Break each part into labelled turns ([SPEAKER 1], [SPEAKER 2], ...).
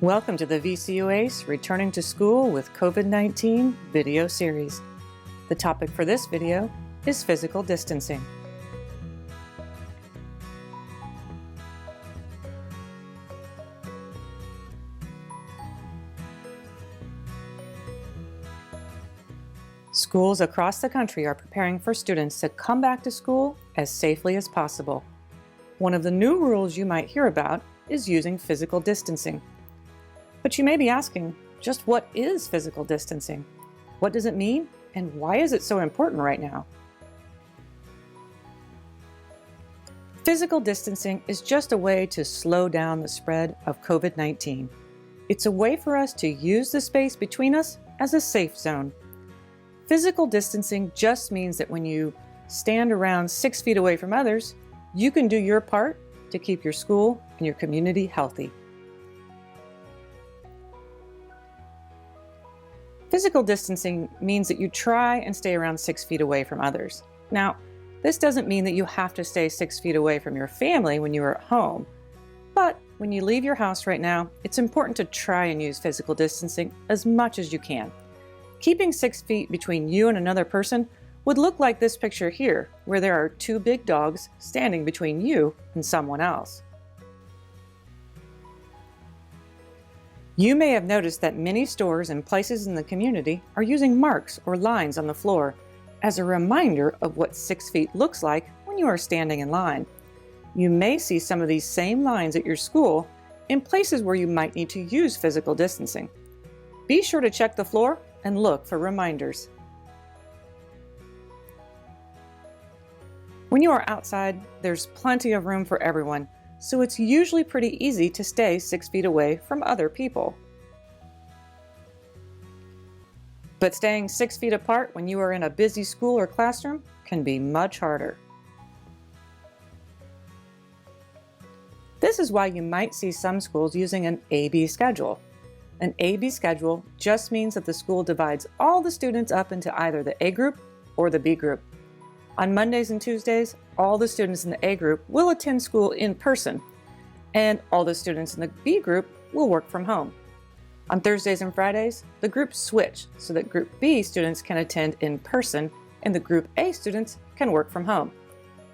[SPEAKER 1] Welcome to the VCU-ACE Returning to School with COVID-19 video series. The topic for this video is physical distancing. Schools across the country are preparing for students to come back to school as safely as possible. One of the new rules you might hear about is using physical distancing. But you may be asking, just what is physical distancing? What does it mean, and why is it so important right now? Physical distancing is just a way to slow down the spread of COVID-19. It's a way for us to use the space between us as a safe zone. Physical distancing just means that when you stand around 6 feet away from others, you can do your part to keep your school and your community healthy. Physical distancing means that you try and stay around 6 feet away from others. Now, this doesn't mean that you have to stay 6 feet away from your family when you are at home. But when you leave your house right now, it's important to try and use physical distancing as much as you can. Keeping 6 feet between you and another person would look like this picture here, where there are two big dogs standing between you and someone else. You may have noticed that many stores and places in the community are using marks or lines on the floor as a reminder of what 6 feet looks like when you are standing in line. You may see some of these same lines at your school in places where you might need to use physical distancing. Be sure to check the floor and look for reminders. When you are outside, there's plenty of room for everyone, so it's usually pretty easy to stay 6 feet away from other people. But staying 6 feet apart when you are in a busy school or classroom can be much harder. This is why you might see some schools using an A-B schedule. An A-B schedule just means that the school divides all the students up into either the A group or the B group. On Mondays and Tuesdays, all the students in the A group will attend school in person, and all the students in the B group will work from home. On Thursdays and Fridays, the groups switch so that Group B students can attend in person and the Group A students can work from home.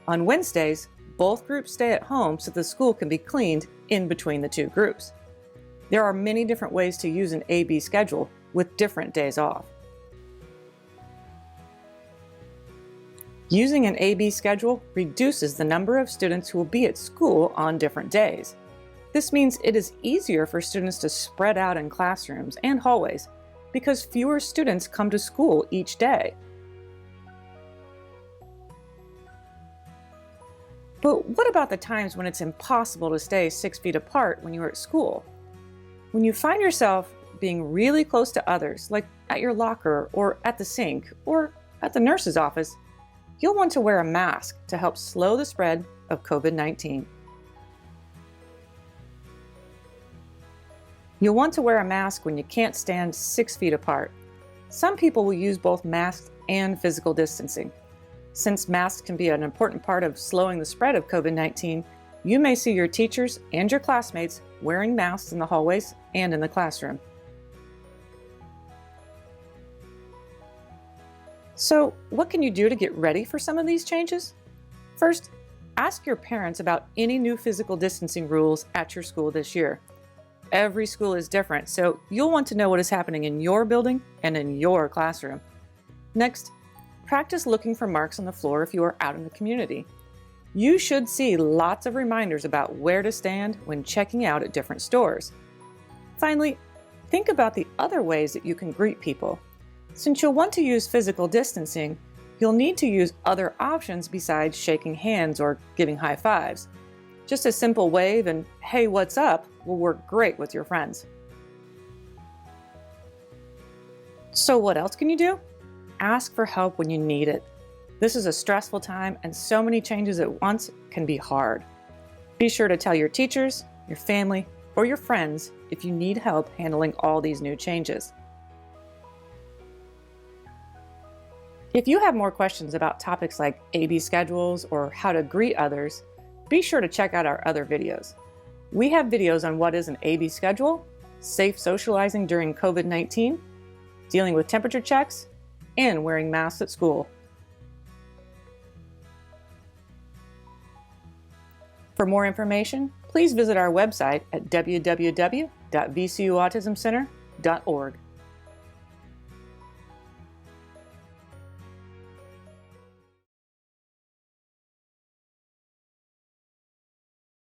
[SPEAKER 1] On Wednesdays, both groups stay at home so the school can be cleaned in between the two groups. There are many different ways to use an A-B schedule with different days off. Using an A-B schedule reduces the number of students who will be at school on different days. This means it is easier for students to spread out in classrooms and hallways because fewer students come to school each day. But what about the times when it's impossible to stay 6 feet apart when you are at school? When you find yourself being really close to others, like at your locker or at the sink or at the nurse's office, you'll want to wear a mask to help slow the spread of COVID-19. You'll want to wear a mask when you can't stand 6 feet apart. Some people will use both masks and physical distancing. Since masks can be an important part of slowing the spread of COVID-19, you may see your teachers and your classmates wearing masks in the hallways and in the classroom. So, what can you do to get ready for some of these changes? First, ask your parents about any new physical distancing rules at your school this year. Every school is different, so you'll want to know what is happening in your building and in your classroom. Next, practice looking for marks on the floor if you are out in the community. You should see lots of reminders about where to stand when checking out at different stores. Finally, think about the other ways that you can greet people. Since you'll want to use physical distancing, you'll need to use other options besides shaking hands or giving high fives. Just a simple wave and "Hey, what's up?" will work great with your friends. So what else can you do? Ask for help when you need it. This is a stressful time, and so many changes at once can be hard. Be sure to tell your teachers, your family, or your friends if you need help handling all these new changes. If you have more questions about topics like A-B schedules or how to greet others, be sure to check out our other videos. We have videos on what is an A-B schedule, safe socializing during COVID-19, dealing with temperature checks, and wearing masks at school. For more information, please visit our website at www.vcuautismcenter.org.